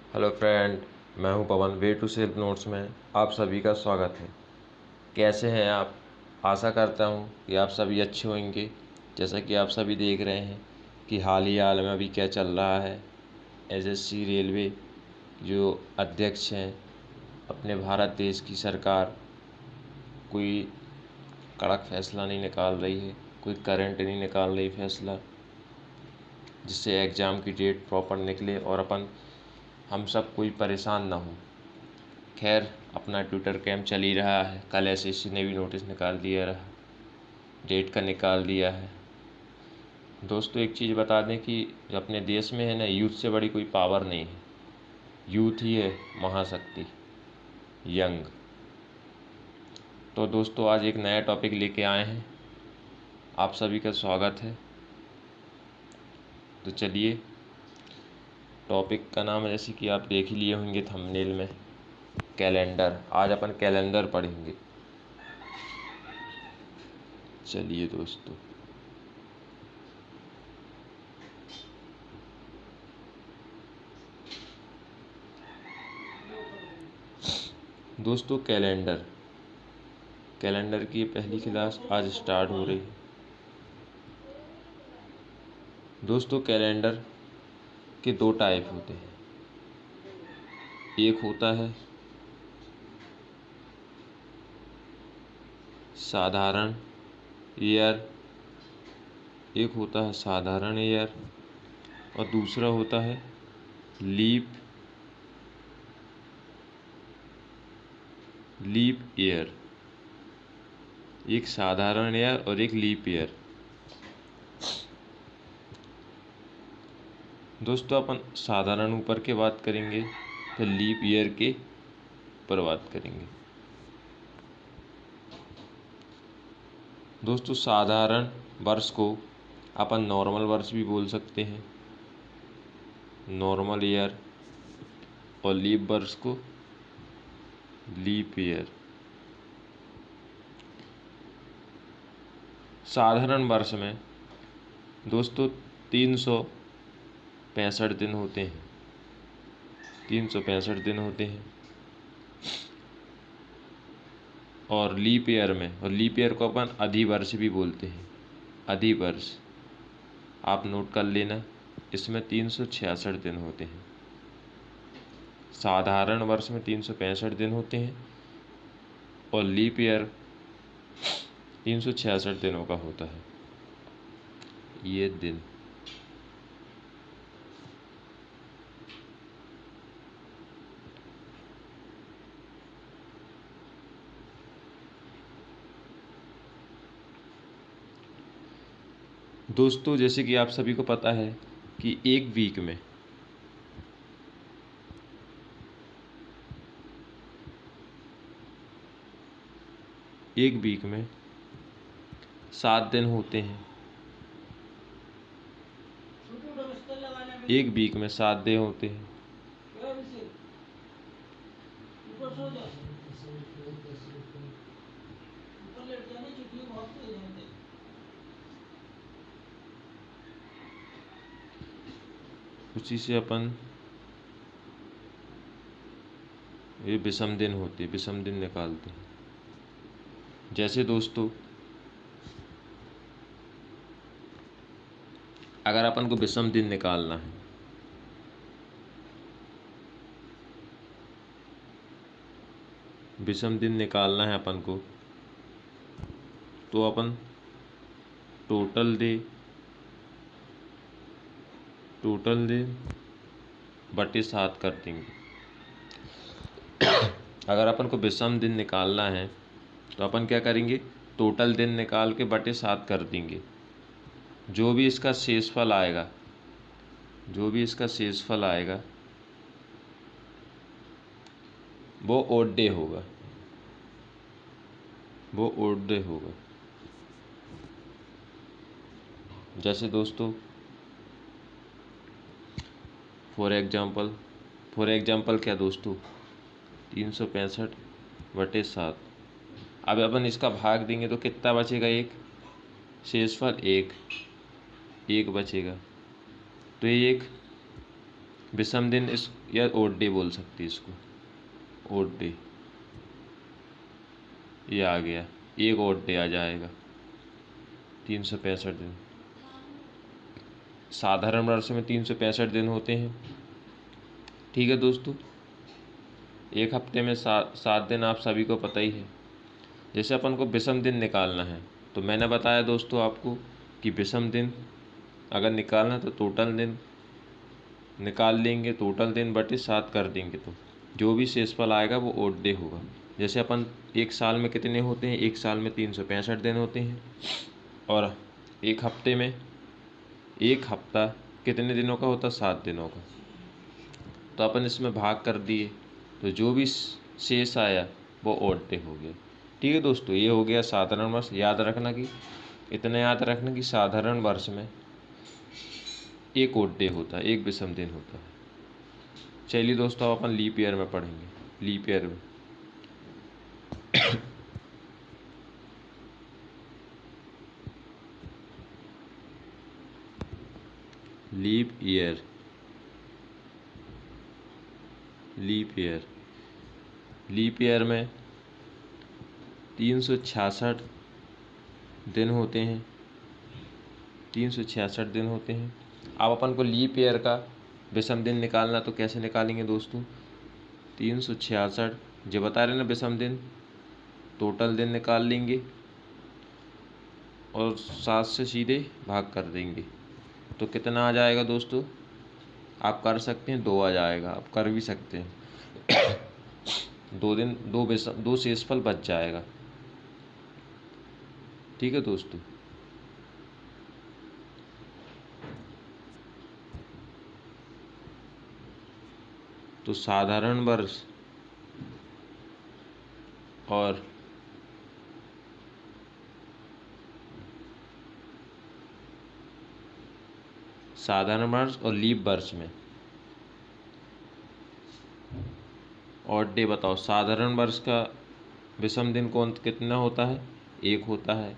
Hello friend, मैं हूं पवन। Way to self notes में आप सभी का स्वागत है। कैसे हैं आप? आशा करता हूं कि आप सभी अच्छे होंगे। जैसा कि आप सभी देख रहे हैं कि हाल में अभी क्या चल रहा है। एसएससी रेलवे जो अध्यक्ष हैं अपने भारत देश की सरकार कोई कड़क फैसला नहीं निकाल रही है, कोई करंट नहीं निकाल रही फैसला, जिससे एग्ज़ाम की डेट प्रॉपर निकले और हम सब कोई परेशान ना हो। खैर, अपना ट्विटर कैंप चल ही रहा है। कल एसएससी ने भी नोटिस निकाल दिया रहा, डेट का निकाल दिया है। दोस्तों, एक चीज़ बता दें कि जो अपने देश में है ना, यूथ से बड़ी कोई पावर नहीं है। यूथ ही है महाशक्ति, यंग। तो दोस्तों, आज एक नया टॉपिक लेके आए हैं, आप सभी का स्वागत है। तो चलिए, टॉपिक का नाम जैसे कि आप देख ही लिए होंगे थंबनेल में, कैलेंडर। आज अपन कैलेंडर पढ़ेंगे। चलिए दोस्तों, कैलेंडर की पहली क्लास आज स्टार्ट हो रही है। दोस्तों, कैलेंडर के दो टाइप होते हैं। एक होता है साधारण ईयर, और दूसरा होता है लीप ईयर। एक साधारण ईयर और एक लीप ईयर। दोस्तों, अपन साधारण ऊपर के बात करेंगे, फिर लीप ईयर के ऊपर बात करेंगे। दोस्तों, साधारण वर्ष को अपन नॉर्मल वर्ष भी बोल सकते हैं, नॉर्मल ईयर, और लीप वर्ष को लीप ईयर। साधारण वर्ष में दोस्तों 365 दिन होते हैं। 365 दिन होते हैं। और लीप ईयर को अपन अधिवर्ष भी बोलते हैं। अधिवर्ष आप नोट कर लेना, इसमें 366 दिन होते हैं। साधारण वर्ष में 365 दिन होते हैं और लीप ईयर 366 दिनों का होता है। ये दिन दोस्तों, जैसे कि आप सभी को पता है कि एक वीक में 7 दिन होते हैं। एक वीक में 7 दिन होते हैं। उसी से अपन ये विषम दिन निकालते हैं। जैसे दोस्तों, अगर अपन को विषम दिन निकालना है, अपन को, तो अपन टोटल डे बटे 7 कर देंगे। अगर अपन को विषम दिन निकालना है तो अपन क्या करेंगे, टोटल दिन निकाल के बटे 7 कर देंगे। जो भी इसका शेषफल आएगा वो ओड डे होगा। जैसे दोस्तों, फॉर एग्जाम्पल क्या दोस्तों, 365 बटे 7। अब अपन इसका भाग देंगे तो कितना बचेगा, एक शेषफल एक बचेगा। तो ये एक विषम दिन या ओड डे बोल सकते हैं इसको, ओड डे। ये आ गया, एक ओड डे आ जाएगा, 365 दिन। साधारण वर्ष में 365 दिन होते हैं। ठीक है दोस्तों, एक हफ्ते में 7 दिन आप सभी को पता ही है। जैसे अपन को विषम दिन निकालना है, तो मैंने बताया दोस्तों आपको कि विषम दिन अगर निकालना है तो टोटल दिन निकाल लेंगे, टोटल दिन बटे 7 कर देंगे, तो जो भी शेषफल आएगा वो ओड डे होगा। जैसे अपन एक साल में कितने होते हैं, एक साल में 365 दिन होते हैं, और एक हफ्ते में, एक हफ्ता कितने दिनों का होता है, 7 दिनों का। तो अपन इसमें भाग कर दिए, तो जो भी शेष आया वो ओड डे हो गया। ठीक है दोस्तों, ये हो गया साधारण वर्ष। याद रखना कि इतना याद रखना कि साधारण वर्ष में एक ओड डे होता है, एक विषम दिन होता है। चलिए दोस्तों, अब अपन लीप ईयर में पढ़ेंगे। लीप ईयर में leap year, leap year, leap year में 366 दिन होते हैं, 366 दिन होते हैं। अब अपन को लीप ईयर का विषम दिन निकालना, तो कैसे निकालेंगे दोस्तों, 366 जो बता रहे ना विषम दिन, टोटल दिन निकाल लेंगे और 7 से सीधे भाग कर देंगे, तो कितना आ जाएगा दोस्तों, आप कर सकते हैं 2 आ जाएगा, आप कर भी सकते हैं। 2 दिन, 2 शेषफल बच जाएगा। ठीक है दोस्तों, तो साधारण वर्ष और साधारण वर्ष और लीप वर्ष में ऑड डे बताओ। साधारण वर्ष का विषम दिन कौन कितना होता है, 1 होता है,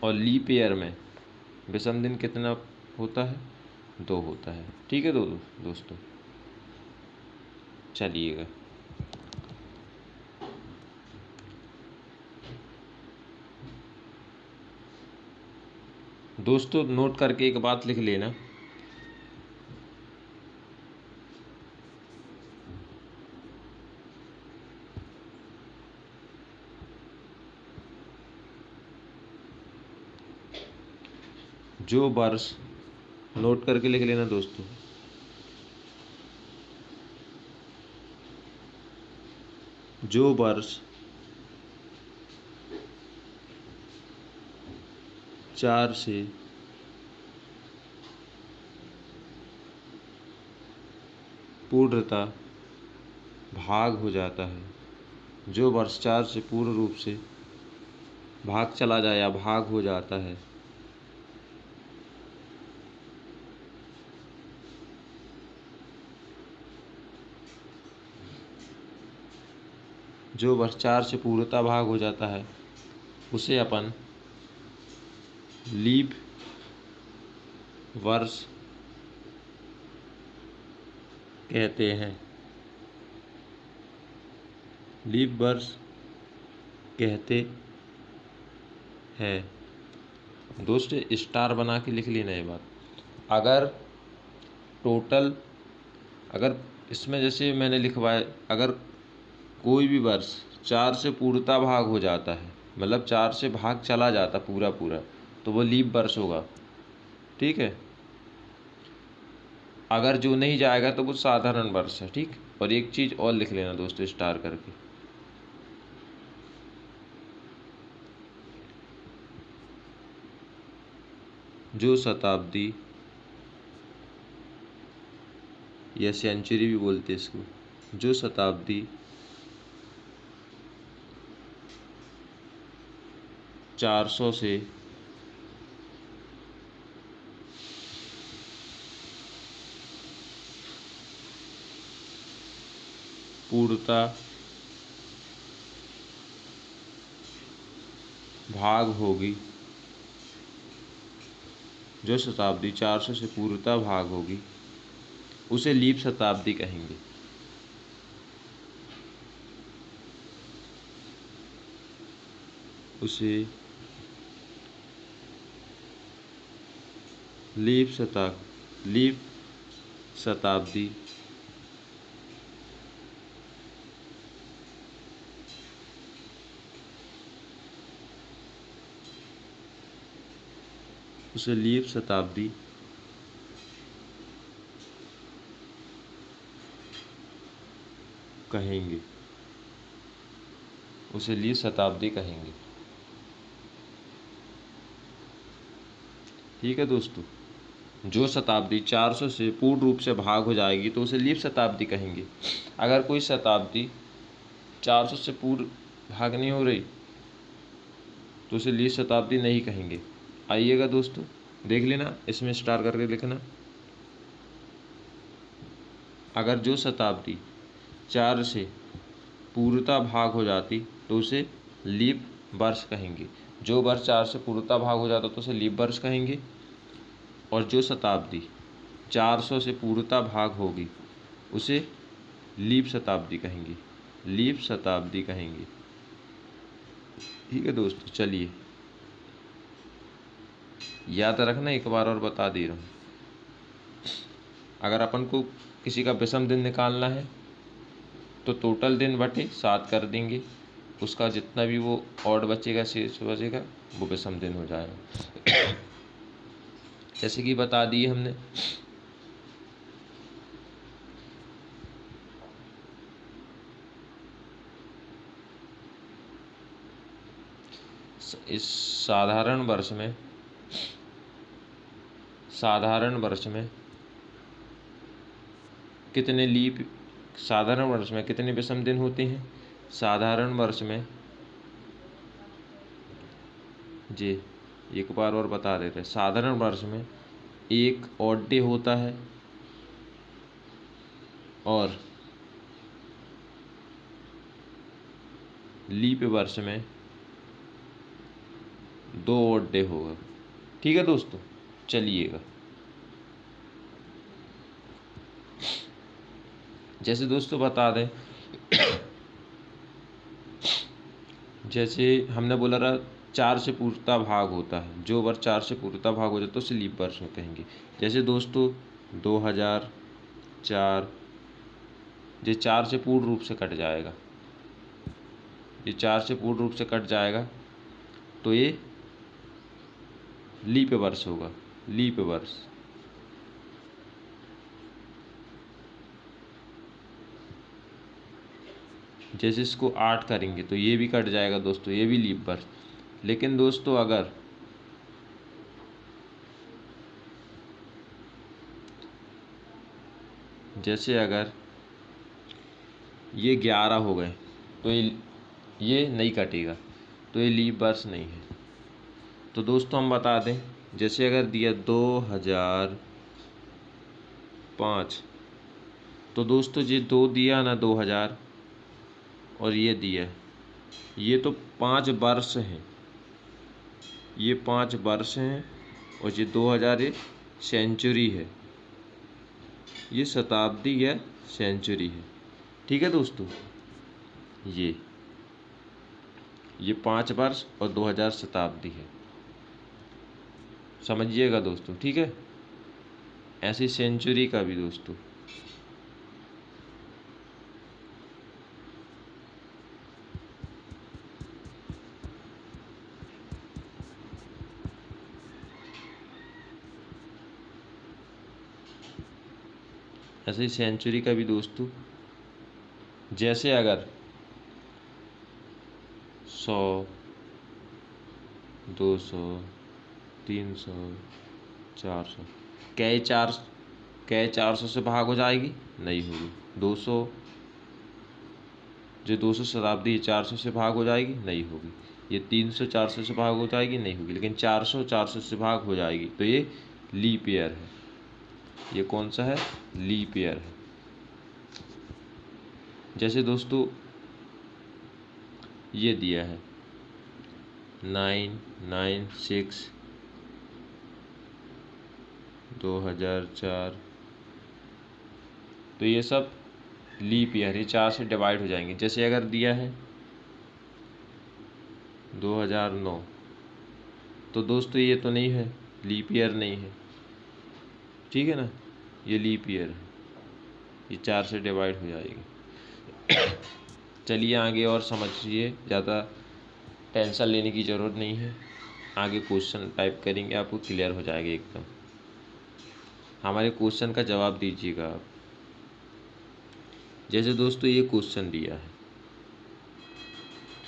और लीप ईयर में विषम दिन कितना होता है, 2 होता है। ठीक है दोस्तों, चलिएगा। दोस्तों नोट करके एक बात लिख लेना, जो वर्ष, नोट करके लिख लेना दोस्तों, जो वर्ष 4 से पूर्णतः भाग हो जाता है, जो वर्ष 4 से पूर्ण रूप से भाग चला जाए या भाग हो जाता है, जो वर्ष 4 से पूर्णतः भाग हो जाता है, उसे अपन लीप वर्ष कहते हैं, लीप वर्ष कहते हैं। दोस्तों स्टार बना के लिख लेना ये बात। अगर टोटल, अगर इसमें जैसे मैंने लिखवाया, अगर कोई भी वर्ष 4 से पूर्णतः भाग हो जाता है, मतलब 4 से भाग चला जाता पूरा पूरा, तो वो लीप वर्ष होगा। ठीक है, अगर जो नहीं जाएगा तो वो साधारण वर्ष है। ठीक, और एक चीज़ और लिख लेना दोस्तों स्टार करके, जो शताब्दी या सेंचुरी भी बोलते हैं इसको, जो शताब्दी 400 से पूर्णतः भाग होगी, जो शताब्दी 400 से पूर्णतः भाग होगी, उसे लीप शताब्दी कहेंगे। उसे लीप शताब्दी उसे लीप शताब्दी कहेंगे। उसे लीप शताब्दी कहेंगे। ठीक है दोस्तों, जो शताब्दी 400 से पूर्ण रूप से भाग हो जाएगी तो उसे लीप शताब्दी कहेंगे। अगर कोई शताब्दी 400 से पूर्ण भाग नहीं हो रही तो उसे लीप शताब्दी नहीं कहेंगे। आइएगा दोस्तों, देख लेना, इसमें स्टार करके लिखना। अगर जो शताब्दी 4 से पूर्णतः भाग हो जाती तो उसे लीप वर्ष कहेंगे। जो वर्ष 4 से पूर्णतः भाग हो जाता तो उसे लीप वर्ष कहेंगे। और जो शताब्दी 400 से पूर्णतः भाग होगी उसे लीप शताब्दी कहेंगे। लीप शताब्दी कहेंगे। ठीक है दोस्तों, चलिए याद रखना, एक बार और बता दे रहा हूँ। अगर अपन को किसी का विषम दिन निकालना है तो टोटल दिन बटे 7 कर देंगे, उसका जितना भी वो ऑड बचेगा, शेष बचेगा, वो विषम दिन हो जाएगा। जैसे कि बता दिए हमने। इस साधारण वर्ष में कितने विषम दिन होते हैं? साधारण वर्ष में जी एक बार और बता देते हैं। साधारण वर्ष में एक ऑड डे होता है और लीप वर्ष में 2 ऑड डे होगा। ठीक है दोस्तों, चलिएगा। जैसे दोस्तों बता दें, जैसे हमने बोला रहा 4 से पूर्णतः भाग होता है, जो वर्ष 4 से पूर्णतः भाग हो जाता है तो उसे लीप वर्ष में कहेंगे। जैसे दोस्तों 2004, ये 4 से पूर्ण रूप से कट जाएगा, ये 4 से पूर्ण रूप से कट जाएगा तो ये लीप वर्ष होगा। लीप वर्ष। जैसे इसको 8 करेंगे तो ये भी कट जाएगा दोस्तों, ये भी लीप वर्ष। लेकिन दोस्तों अगर जैसे अगर ये 11 हो गए तो ये नहीं कटेगा, तो ये लीप वर्ष नहीं है। तो दोस्तों हम बता दें, जैसे अगर दिया 2005 तो दोस्तों ये 2 दिया ना 2000 और ये दिया, ये तो 5 वर्ष हैं, ये 5 वर्ष हैं। और ये 2000 ये सेंचुरी है, ये शताब्दी या सेंचुरी है। ठीक है दोस्तों, ये 5 वर्ष और 2000 शताब्दी है, समझिएगा दोस्तों। ठीक है, ऐसी सेंचुरी का भी दोस्तों। ऐसे ही सेंचुरी का भी दोस्तों। जैसे अगर 100, 200, 300, 400, क्या ये 400 से भाग हो जाएगी? नहीं होगी। 200, जो 200 शताब्दी 400 से भाग हो जाएगी? नहीं होगी। ये 300 400 से भाग हो जाएगी? नहीं होगी। लेकिन 400 400 से भाग हो जाएगी, तो ये लीप ईयर है। ये कौन सा है? लीप ईयर है। जैसे दोस्तों ये दिया है 996, 2004, तो ये सब लीप ईयर, ये 4 से डिवाइड हो जाएंगे। जैसे अगर दिया है 2009, तो दोस्तों ये तो नहीं है, लीप ईयर नहीं है, ठीक है ना, ये लीप ईयर है, ये 4 से डिवाइड हो जाएगी। चलिए आगे और समझिए, ज़्यादा टेंशन लेने की ज़रूरत नहीं है। आगे क्वेश्चन टाइप करेंगे, आपको क्लियर हो जाएगा एकदम। हमारे क्वेश्चन का जवाब दीजिएगा आप। जैसे दोस्तों ये क्वेश्चन दिया है,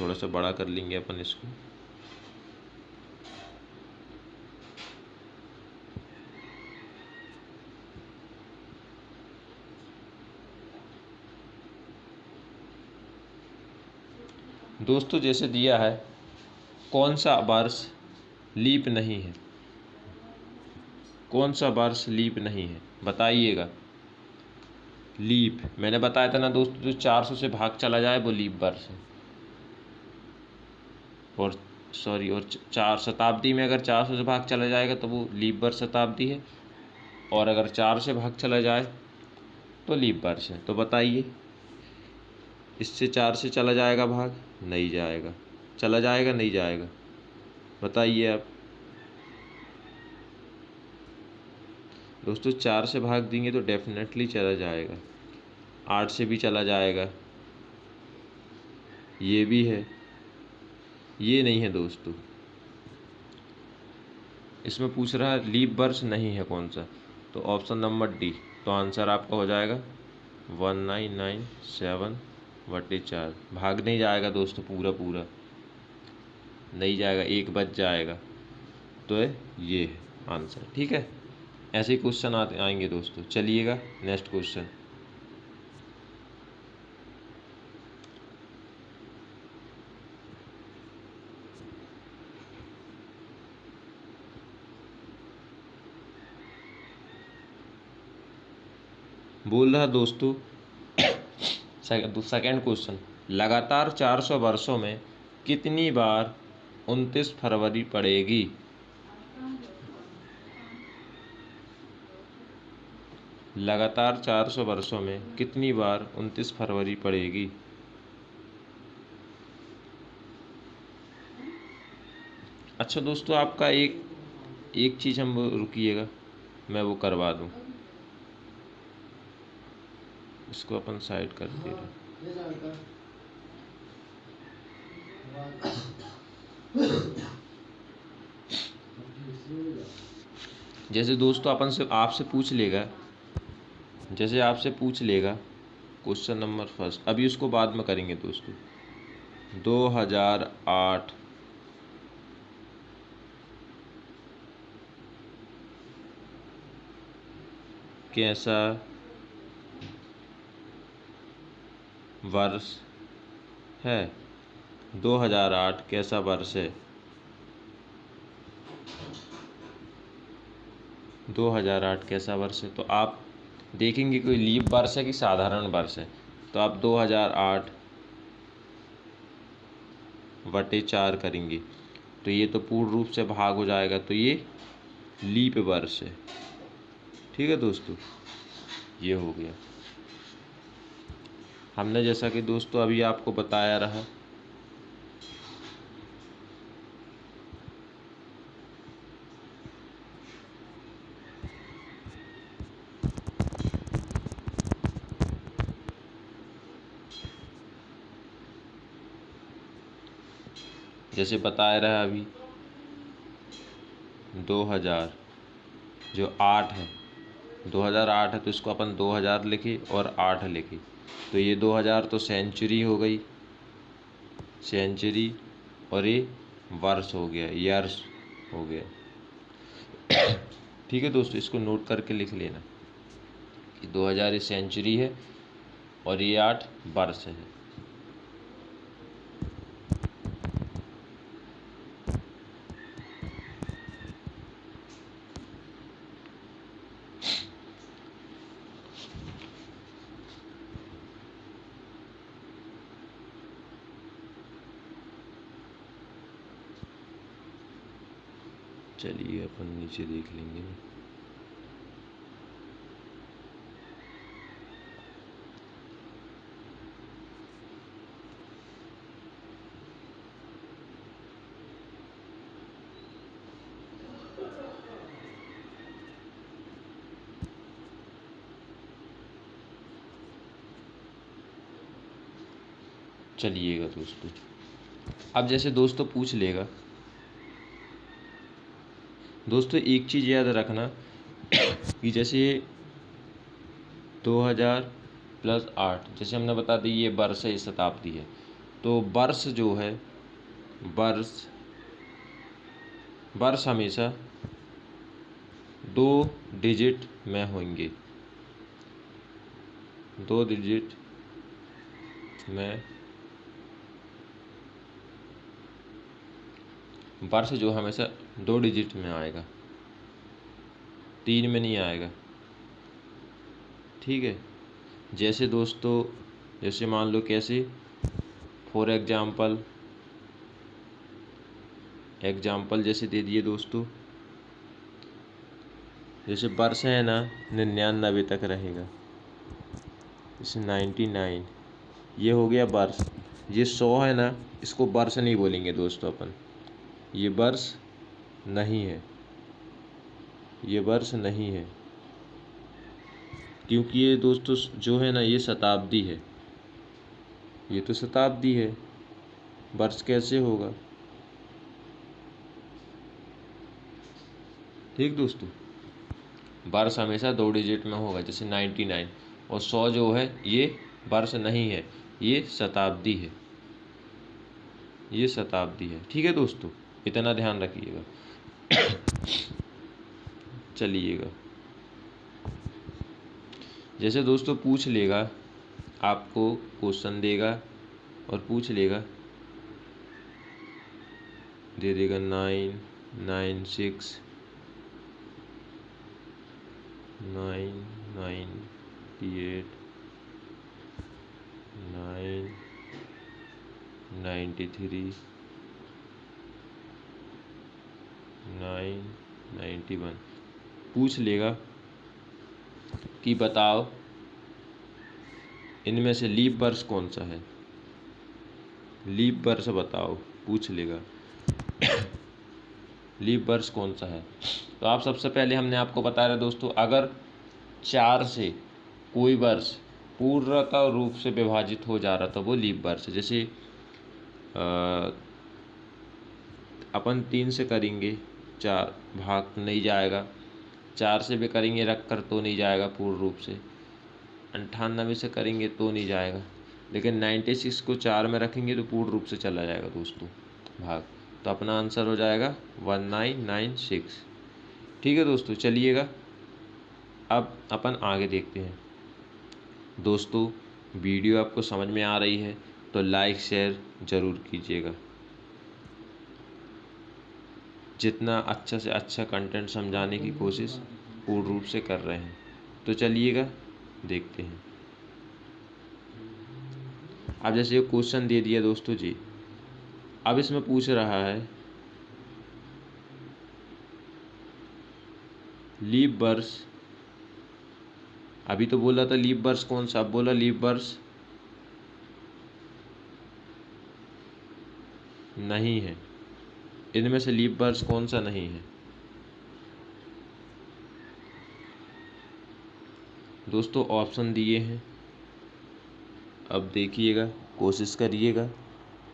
थोड़ा सा बड़ा कर लेंगे अपन इसको। दोस्तों जैसे दिया है, कौन सा वर्ष लीप नहीं है, कौन सा वर्ष लीप नहीं है, बताइएगा। लीप मैंने बताया था ना दोस्तों, जो 400 से भाग चला जाए वो लीप वर्ष है। और सॉरी, और 4 शताब्दी में अगर 400 से भाग चला जाएगा तो वो लीप वर्ष शताब्दी है, और अगर 4 से भाग चला जाए तो लीप वर्ष है। तो बताइए, इससे 4 से चला जाएगा भाग, नहीं जाएगा, चला जाएगा नहीं जाएगा, बताइए आप। दोस्तों 4 से भाग देंगे तो डेफिनेटली चला जाएगा, 8 से भी चला जाएगा, ये भी है, ये नहीं है दोस्तों। इसमें पूछ रहा है लीप वर्ष नहीं है कौन सा, तो ऑप्शन नंबर डी। तो आंसर आपका हो जाएगा 1997/4। भाग नहीं जाएगा दोस्तों, पूरा पूरा नहीं जाएगा, एक बच जाएगा, तो ये है आंसर, ठीक है। ऐसे ही क्वेश्चन आएंगे दोस्तों। चलिएगा नेक्स्ट क्वेश्चन। बोल रहा दोस्तों सेकेंड क्वेश्चन, लगातार 400 वर्षों में कितनी बार 29 फरवरी पड़ेगी? लगातार 400 वर्षों में कितनी बार 29 फरवरी पड़ेगी? अच्छा दोस्तों, आपका एक चीज़ हम रुकिएगा, मैं वो करवा दूँ, इसको अपन साइड कर दे रहे। जैसे दोस्तों अपन से आपसे पूछ लेगा, जैसे आपसे पूछ लेगा क्वेश्चन नंबर फर्स्ट, अभी उसको बाद में करेंगे दोस्तों। 2008 कैसा वर्ष है? 2008 कैसा वर्ष है? 2008 कैसा वर्ष है? तो आप देखेंगे कोई लीप वर्ष है कि साधारण वर्ष है, तो आप 2008/4 करेंगे, तो ये तो पूर्ण रूप से भाग हो जाएगा, तो ये लीप वर्ष है, ठीक है दोस्तों। ये हो गया। हमने जैसा कि दोस्तों अभी आपको बताया रहा, जैसे बताया रहा अभी 2000 जो 8 है, 2008 है तो इसको अपन 2000 लिखे और 8 लिखे, तो ये 2000 तो सेंचुरी हो गई, सेंचुरी, और ये वर्ष हो गया, ईयर्स हो गया। ठीक है दोस्तों, इसको नोट करके लिख लेना कि 2000 ये सेंचुरी है और ये 8 वर्ष है। चलिए अपन नीचे देख लेंगे। चलिएगा दोस्तों, अब जैसे दोस्तों पूछ लेगा, दोस्तों एक चीज़ याद रखना कि जैसे 2000 प्लस 8, जैसे हमने बता दी ये वर्ष है, ये शताब्दी है, तो वर्ष जो है, वर्ष हमेशा 2 डिजिट में होंगे, 2 डिजिट में वर्ष जो हमेशा 2 डिजिट में आएगा, 3 में नहीं आएगा। ठीक है, जैसे दोस्तों, जैसे मान लो कैसे, फॉर एग्जाम्पल जैसे दे दिए दोस्तों, जैसे वर्ष है ना 99 तक रहेगा, जैसे 99, ये हो गया वर्ष। ये 100 है ना, इसको वर्ष नहीं बोलेंगे दोस्तों अपन, ये वर्ष नहीं है, ये वर्ष नहीं है, क्योंकि ये दोस्तों जो है ना ये शताब्दी है, ये तो शताब्दी है, वर्ष कैसे होगा। ठीक दोस्तों, वर्ष हमेशा 2 डिजिट में होगा, जैसे 99, और 100 जो है ये वर्ष नहीं है, ये शताब्दी है, ये शताब्दी है। ठीक है दोस्तों, इतना ध्यान रखिएगा। चलिएगा, जैसे दोस्तों पूछ लेगा, आपको क्वेश्चन देगा और पूछ लेगा, दे देगा 996 998 993 991, पूछ लेगा कि बताओ इनमें से लीप वर्ष कौन सा है, लीप वर्ष बताओ, पूछ लेगा लीप वर्ष कौन सा है। तो आप सबसे पहले हमने आपको बताया दोस्तों, अगर 4 से कोई वर्ष पूर्णतः रूप से विभाजित हो जा रहा था वो लीप वर्ष। जैसे अपन 3 से करेंगे 4 भाग नहीं जाएगा, 4 से भी करेंगे रख कर तो नहीं जाएगा पूर्ण रूप से, 98 से करेंगे तो नहीं जाएगा, लेकिन 96 को 4 में रखेंगे तो पूर्ण रूप से चला जाएगा दोस्तों भाग। तो अपना आंसर हो जाएगा 1996। ठीक है दोस्तों, चलिएगा अब अपन आगे देखते हैं। दोस्तों वीडियो आपको समझ में आ रही है तो लाइक शेयर ज़रूर कीजिएगा, जितना अच्छा से अच्छा कंटेंट समझाने की कोशिश पूर्ण रूप से कर रहे हैं। तो चलिएगा देखते हैं। अब जैसे ये क्वेश्चन दे दिया दोस्तों जी, अब इसमें पूछ रहा है लीप वर्ष, अभी तो बोला था लीप वर्ष कौन सा, अब बोला लीप वर्ष नहीं है, इनमें से लीप वर्ष कौन सा नहीं है। दोस्तों ऑप्शन दिए हैं, अब देखिएगा, कोशिश करिएगा।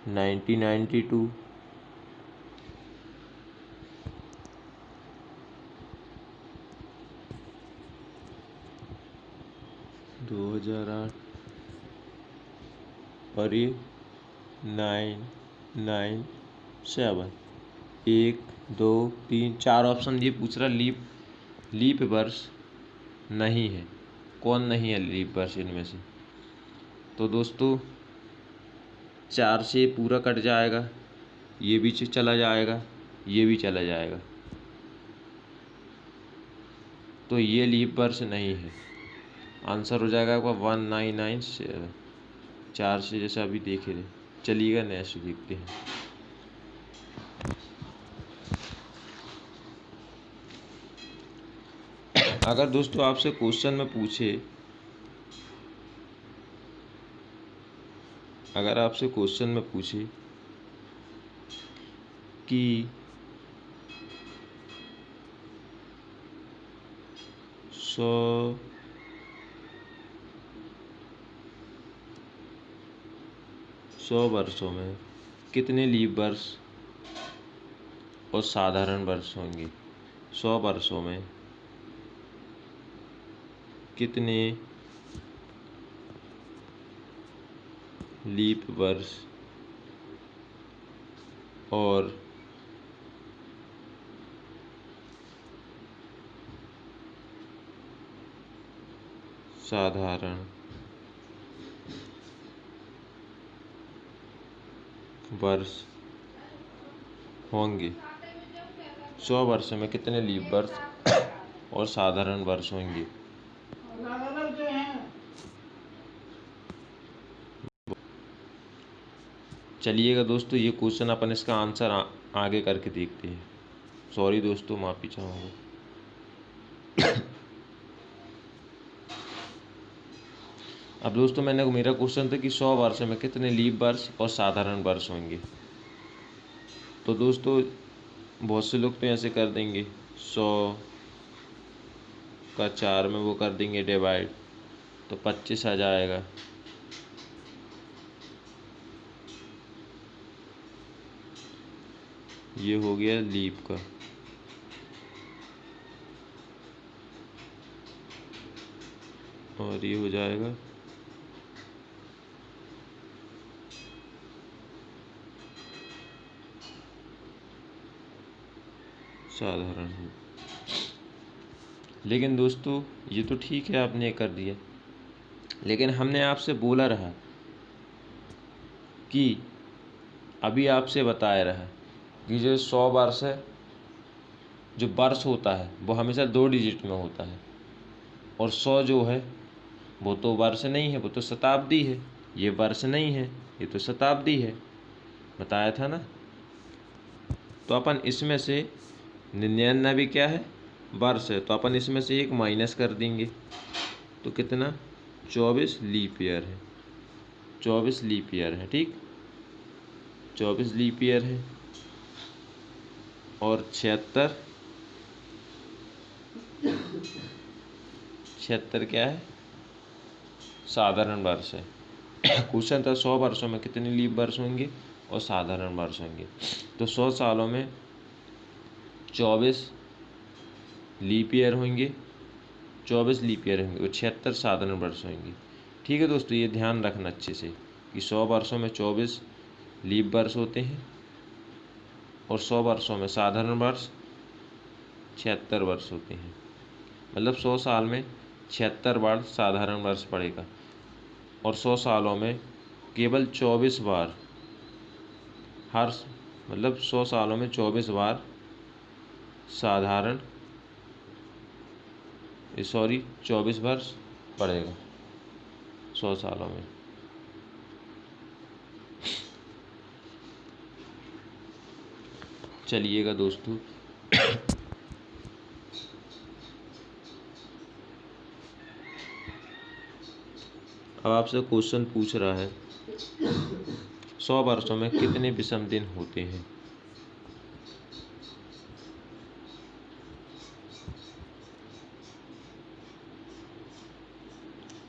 1992, 2008 और ये 997। 1 2 3 4 ऑप्शन ये पूछ रहा लीप वर्ष नहीं है, कौन नहीं है लीप वर्ष इनमें से। तो दोस्तों 4 से पूरा कट जाएगा, ये भी चला जाएगा, ये भी चला जाएगा, तो ये लीप वर्ष नहीं है। आंसर हो जाएगा आपका 1997, 4 से जैसा अभी देखे थे। चलिएगा नेक्स्ट देखते हैं। अगर दोस्तों आपसे क्वेश्चन में पूछे, अगर आपसे क्वेश्चन में पूछे कि 100 100 100 वर्षों में कितने लीप वर्ष और साधारण वर्ष होंगे? 100 वर्षों में कितने लीप वर्ष और साधारण वर्ष होंगे? 100 वर्ष में कितने लीप वर्ष और साधारण वर्ष होंगे? चलिएगा दोस्तों, ये क्वेश्चन अपन इसका आंसर आगे करके देखते हैं। सॉरी दोस्तों, माफ़ी चाहूँगा। अब दोस्तों मेरा क्वेश्चन था कि 100 वर्ष में कितने लीप वर्ष और साधारण वर्ष होंगे। तो दोस्तों बहुत से लोग तो ऐसे कर देंगे, 100 का 4 में वो कर देंगे डिवाइड, तो 25 आ जाएगा। ये हो गया लीप का। और ये हो जाएगा साधारण। लेकिन दोस्तों ये तो ठीक है, आपने कर दिया, लेकिन हमने आपसे बोला रहा कि अभी आपसे बताया रहा कि जो 100 वर्ष है, जो वर्ष होता है वो हमेशा 2 डिजिट में होता है, और 100 जो है वो तो वर्ष नहीं है, वो तो शताब्दी है। ये वर्ष नहीं है, ये तो शताब्दी है, बताया था ना। तो अपन इसमें से 99 क्या है? वर्ष है, तो अपन इसमें से एक माइनस कर देंगे, तो कितना? 24 लीप ईयर है। 24 लीप ईयर है, ठीक, 24 लीप ईयर है। और 76 क्या है? साधारण वर्ष है। क्वेश्चन था 100 वर्षों में कितने लीप वर्ष होंगे और साधारण वर्ष होंगे। तो 100 सालों में 24 लीप ईयर होंगे, 24 लीप ईयर होंगे और 76 साधारण वर्ष होंगे। ठीक है दोस्तों, ये ध्यान रखना अच्छे से कि 100 वर्षों में 24 लीप वर्ष होते हैं और 100 वर्षों में साधारण वर्ष 76 वर्ष होते हैं। मतलब 100 साल में 76 बार साधारण वर्ष पड़ेगा और 100 सालों में केवल 24 बार मतलब 100 सालों में 24 बार साधारण 24 वर्ष पड़ेगा 100 सालों में। चलिएगा दोस्तों, अब आपसे क्वेश्चन पूछ रहा है 100 वर्षों में कितने विषम दिन होते हैं?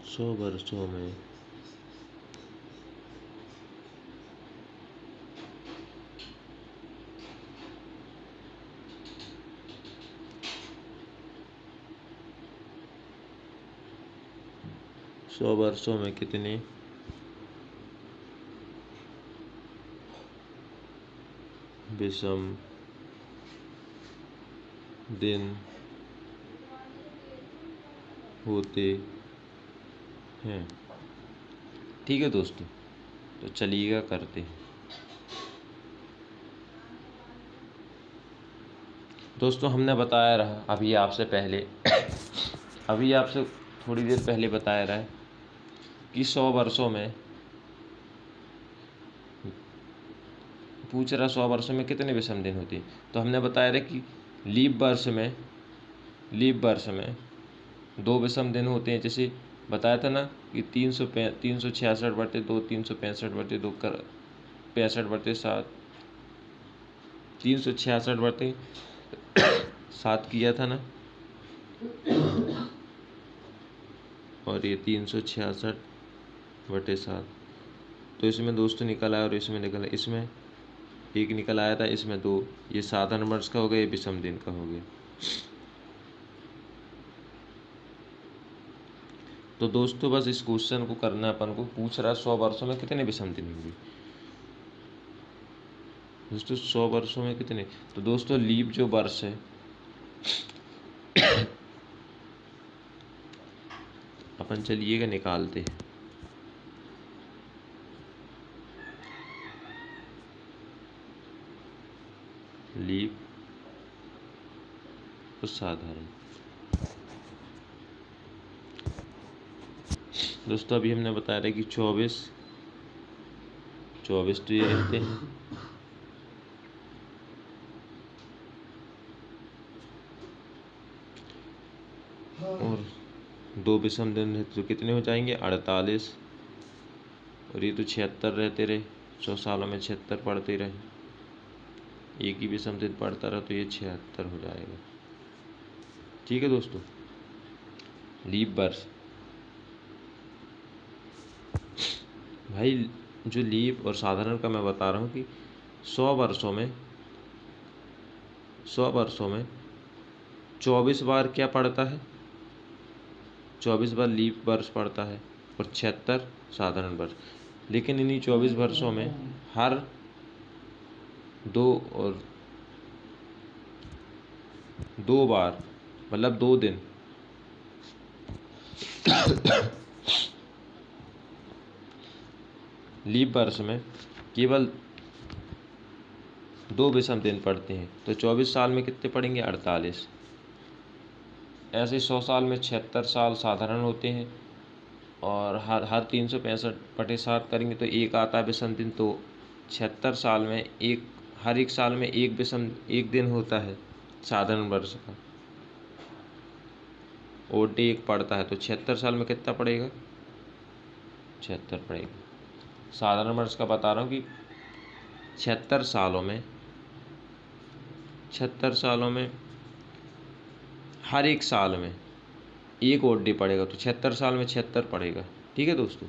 100 वर्षों में कितने विषम दिन होते हैं? ठीक है दोस्तों, तो चलिएगा करते हैं। दोस्तों हमने बताया रहा अभी आपसे थोड़ी देर पहले बताया रहा है कि 100 वर्षों में पूछ रहा 100 वर्षों में कितने विषम दिन होते हैं। तो हमने बताया रहा कि लीप वर्ष में 2 विषम दिन होते हैं। जैसे बताया था ना कि 366/2 365/2 65/7 366/7 किया था ना, और ये 366/7 तो इसमें दोस्तों निकल आया और इसमें निकला, इसमें एक निकल आया था, इसमें दो। ये साधारण वर्ष का हो गया, ये विषम दिन का हो गया। तो दोस्तों बस इस क्वेश्चन को करना, अपन को पूछ रहा है 100 वर्षों में कितने विषम दिन होंगे। दोस्तों 100 वर्षों में कितने, तो दोस्तों लीप जो वर्ष है अपन चलिएगा निकालते हैं। लीप और साधारण। दोस्तों अभी हमने बताया था कि 24 तो ये रहते हैं, और दो विषम दिन रहते तो कितने हो जाएंगे 48, और ये तो 76 रहते रहे, 100 सालों में 76 पढ़ते रहे, एक ही विषम दिन पढ़ता रहा तो ये 76 हो जाएगा। ठीक है दोस्तों, लीप वर्ष भाई, जो लीप और साधारण का मैं बता रहा हूँ कि 100 वर्षों में 24 बार क्या पड़ता है, 24 बार लीप वर्ष पड़ता है और 76 साधारण वर्ष। लेकिन इन्हीं 24 वर्षों में हर दो बार, मतलब 2 दिन लीप वर्ष में केवल 2 विषम दिन पड़ते हैं। तो 24 साल में कितने पड़ेंगे 48। ऐसे 100 साल में 76 साल साधारण होते हैं, और हर 365/7 करेंगे तो एक आता है विषम दिन। तो 76 साल में हर एक साल में एक दिन होता है साधारण वर्ष का, और डे एक पड़ता है। तो 76 साल में कितना पड़ेगा 76 पड़ेगा। साधारण वर्ष का बता रहा हूँ कि 76 सालों में हर एक साल में एक और डे पड़ेगा, तो 76 साल में 76 पड़ेगा। ठीक है दोस्तों,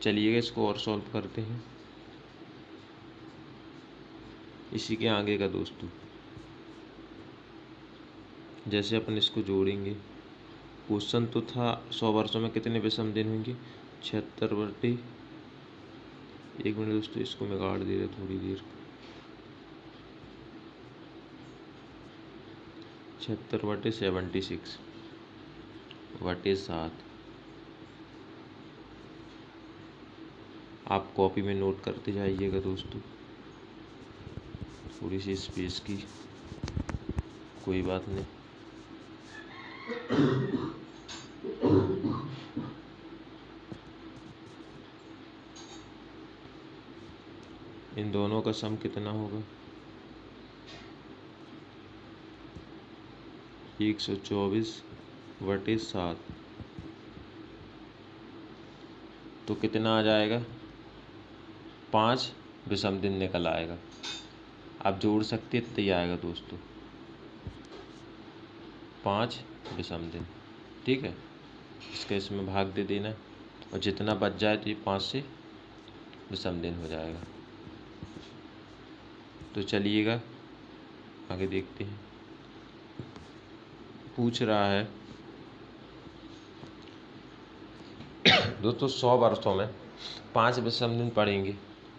चलिएगा इसको और सॉल्व करते हैं। इसी के आगे का दोस्तों, जैसे अपन इसको जोड़ेंगे, क्वेश्चन तो था 100 वर्षों में कितने विषम दिन होंगे, 76 एक मिनट दोस्तों, इसको मैं काट दे रहा थोड़ी देर। 76/76 बटे 7। आप कॉपी में नोट करते जाइएगा दोस्तों, थोड़ी सी स्पेस की कोई बात नहीं। इन दोनों का सम कितना होगा 124/7, तो कितना आ जाएगा 5 विषम दिन निकल आएगा। आप जोड़ सकते इतना ही आएगा दोस्तों, 5 विषम दिन। ठीक है, इसका इसमें भाग दे देना, और जितना बच जाए तो ये 5 से विषम दिन हो जाएगा। तो चलिएगा आगे देखते हैं। पूछ रहा है दोस्तों 100 वर्षों में 5 विषम दिन पड़ेंगे।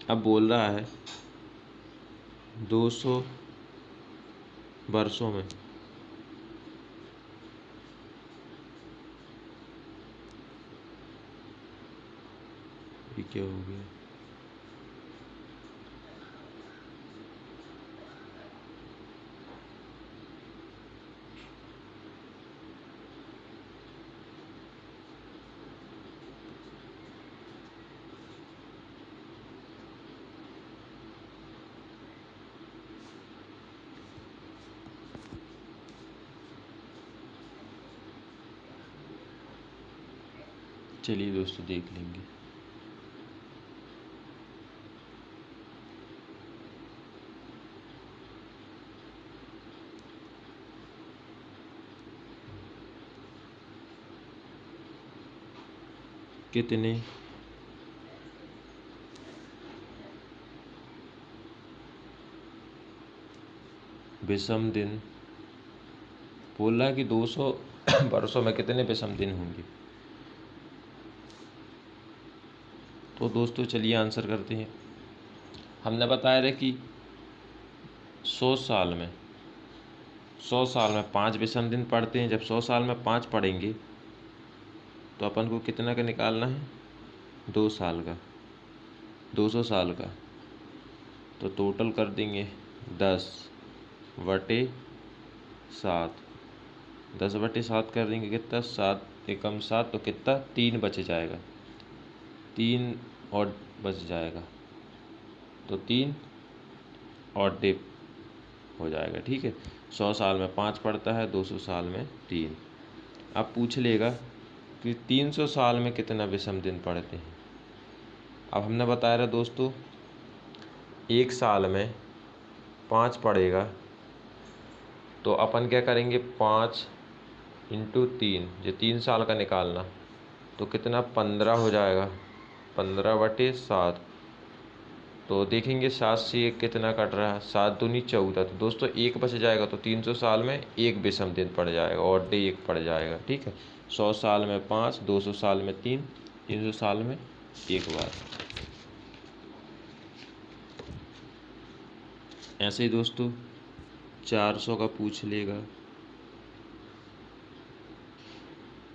अब बोल रहा है 200 वर्षों में ये क्या हो गया, चलिए दोस्तों देख लेंगे। कितने विषम दिन बोल रहा है कि 200 वर्षों में कितने विषम दिन होंगे। तो दोस्तों चलिए आंसर करते हैं। हमने बताया था कि 100 साल में 5 विषम दिन पड़ते हैं। जब 100 साल में 5 पड़ेंगे तो अपन को कितना का निकालना है, 2 साल का, 200 साल का। तो टोटल कर देंगे 10/7, 10/7 कर देंगे कितना, 7 एकम 7, तो कितना 3 बच जाएगा, 3 और बच जाएगा, तो 3 और डिप हो जाएगा। ठीक है, 100 साल में 5 पड़ता है, 200 साल में 3। अब पूछ लेगा कि 300 साल में कितना विषम दिन पड़ते हैं। अब हमने बताया था दोस्तों, एक साल में 5 पड़ेगा, तो अपन क्या करेंगे, 5 × 3, जो 3 साल का निकालना, तो कितना 15 हो जाएगा, 15/7। तो देखेंगे 7 से 1 कितना कट रहा है, 7 दूनी 14। तो दोस्तों 1 बच जाएगा, तो 300 साल में 1 विषम दिन पड़ जाएगा, और डे 1 पड़ जाएगा। ठीक है, 100 साल में 5, 200 साल में 3, 300 साल में 1 बार। ऐसे ही दोस्तों 400 का पूछ लेगा,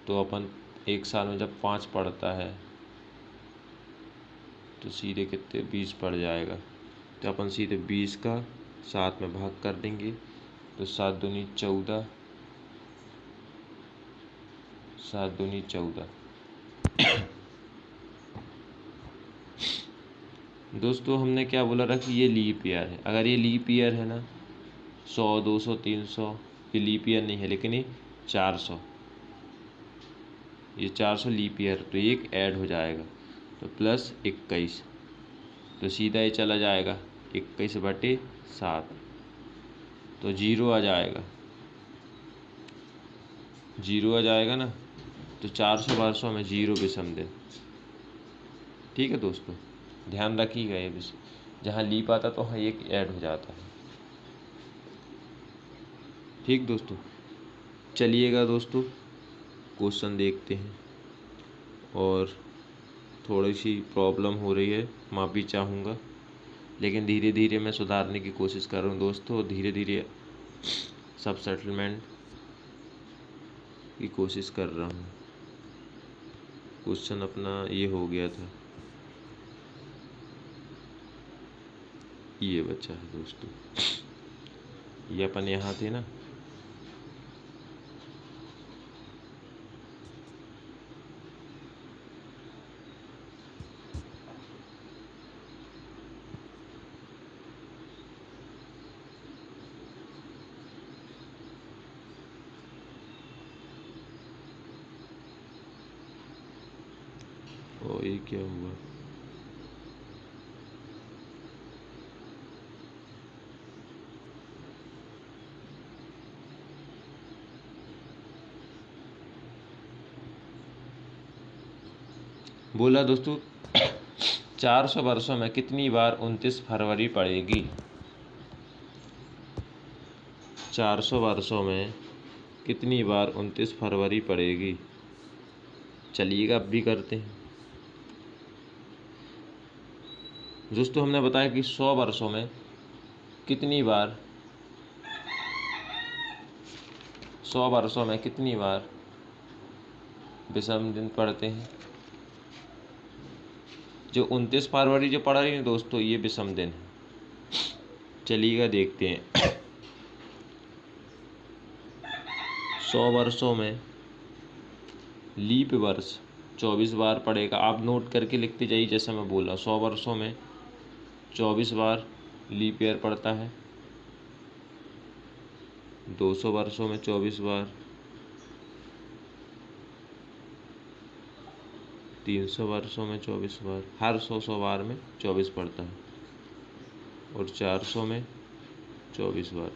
तो अपन एक साल में जब 5 पड़ता है तो सीधे कितने 20 पड़ जाएगा। तो अपन सीधे 20 का 7 में भाग कर देंगे, तो 7 दूनी 14, 7 दूनी 14। दोस्तों हमने क्या बोला था कि ये लीप ईयर है। अगर ये लीप ईयर है ना, 100, 200, 300, ये लीप ईयर नहीं है, लेकिन ये 400, ये 400 लीप ईयर, तो एक ऐड हो जाएगा, तो +21, तो सीधा ये चला जाएगा 21/7, तो 0 आ जाएगा, 0 आ जाएगा ना। तो 400 वर्षों में 0 विषम दिन। ठीक है दोस्तों, ध्यान रखिएगा, ये विषय जहाँ लीप आता तो वहाँ एक ऐड हो जाता है। ठीक दोस्तों, चलिएगा दोस्तों क्वेश्चन देखते हैं। और थोड़ी सी प्रॉब्लम हो रही है, माफ़ी चाहूँगा, लेकिन धीरे धीरे मैं सुधारने की कोशिश कर रहा हूँ दोस्तों। धीरे धीरे सब सेटलमेंट की कोशिश कर रहा हूँ। क्वेश्चन अपना ये हो गया था, ये बच्चा है दोस्तों, ये अपन यहाँ थे ना। और ये क्या हुआ, बोला दोस्तों 400 वर्षों में कितनी बार 29 फरवरी पड़ेगी। 400 वर्षों में कितनी बार 29 फरवरी पड़ेगी। चलिएगा अब भी करते हैं दोस्तों। हमने बताया कि 100 वर्षों में कितनी बार 100 वर्षों में कितनी बार विषम दिन पड़ते हैं। जो 29 फरवरी जो पड़ रही है दोस्तों, ये विषम दिन है। चलिएगा देखते हैं। 100 वर्षों में लीप वर्ष 24 बार पड़ेगा। आप नोट करके लिखते जाइए जैसा मैं बोला। 100 वर्षों में 24 बार लीप ईयर पड़ता है। 200 वर्षों में 24 बार, 300 वर्षों में 24 बार, हर 100 बार में 24 पड़ता है, और 400 में 24 बार।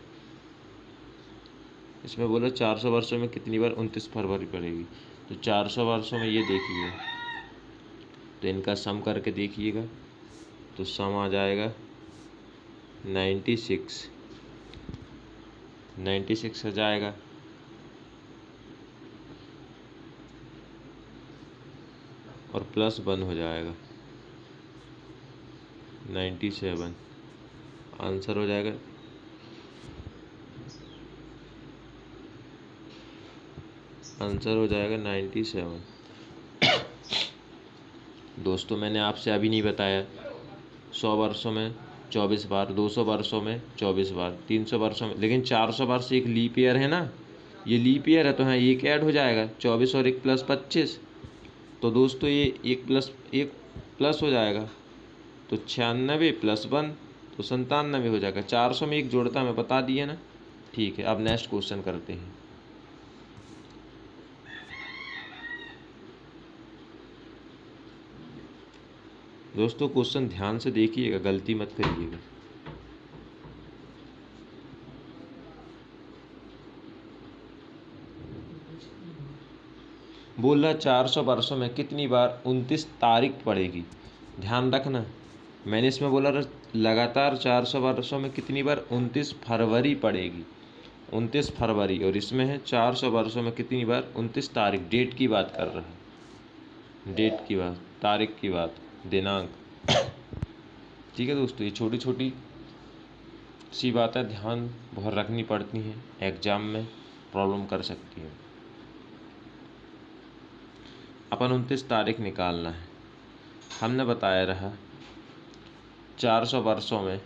इसमें बोला 400 वर्षों में कितनी बार 29 फरवरी पड़ेगी। तो 400 वर्षों में ये देखिए, तो इनका सम करके देखिएगा, तो सम आ जाएगा 96। 96 हो जाएगा, और +1 हो जाएगा 97। आंसर हो जाएगा आंसर हो जाएगा 97। दोस्तों मैंने आपसे अभी नहीं बताया 100 वर्षों में 24 बार, 200 वर्षों में 24 बार, 300 वर्षों में, लेकिन 400 वर्ष एक लीप ईयर है ना, ये लीप ईयर है तो हाँ एक ऐड हो जाएगा 24 और 1 + 25। तो दोस्तों ये 1 प्लस हो जाएगा, तो 96 + 1 तो 97 हो जाएगा। 400 में एक जोड़ता मैं बता दिया ना। ठीक है, अब नेक्स्ट क्वेश्चन करते हैं। दोस्तों क्वेश्चन ध्यान से देखिएगा, गलती मत करिएगा। बोल रहा 400 वर्षों में कितनी बार 29 तारीख पड़ेगी। ध्यान रखना, मैंने इसमें बोला लगातार 400 वर्षों में कितनी बार 29 फरवरी पड़ेगी, 29 फरवरी, और इसमें है 400 वर्षों में कितनी बार 29 तारीख। डेट की बात कर रहा है, डेट की बात, तारीख की बात, दिनांक। ठीक है दोस्तों, ये छोटी छोटी सी बातें ध्यान बहुत रखनी पड़ती हैं, एग्जाम में प्रॉब्लम कर सकती है। अपन 29 तारीख निकालना है। हमने बताया रहा 400 वर्षों में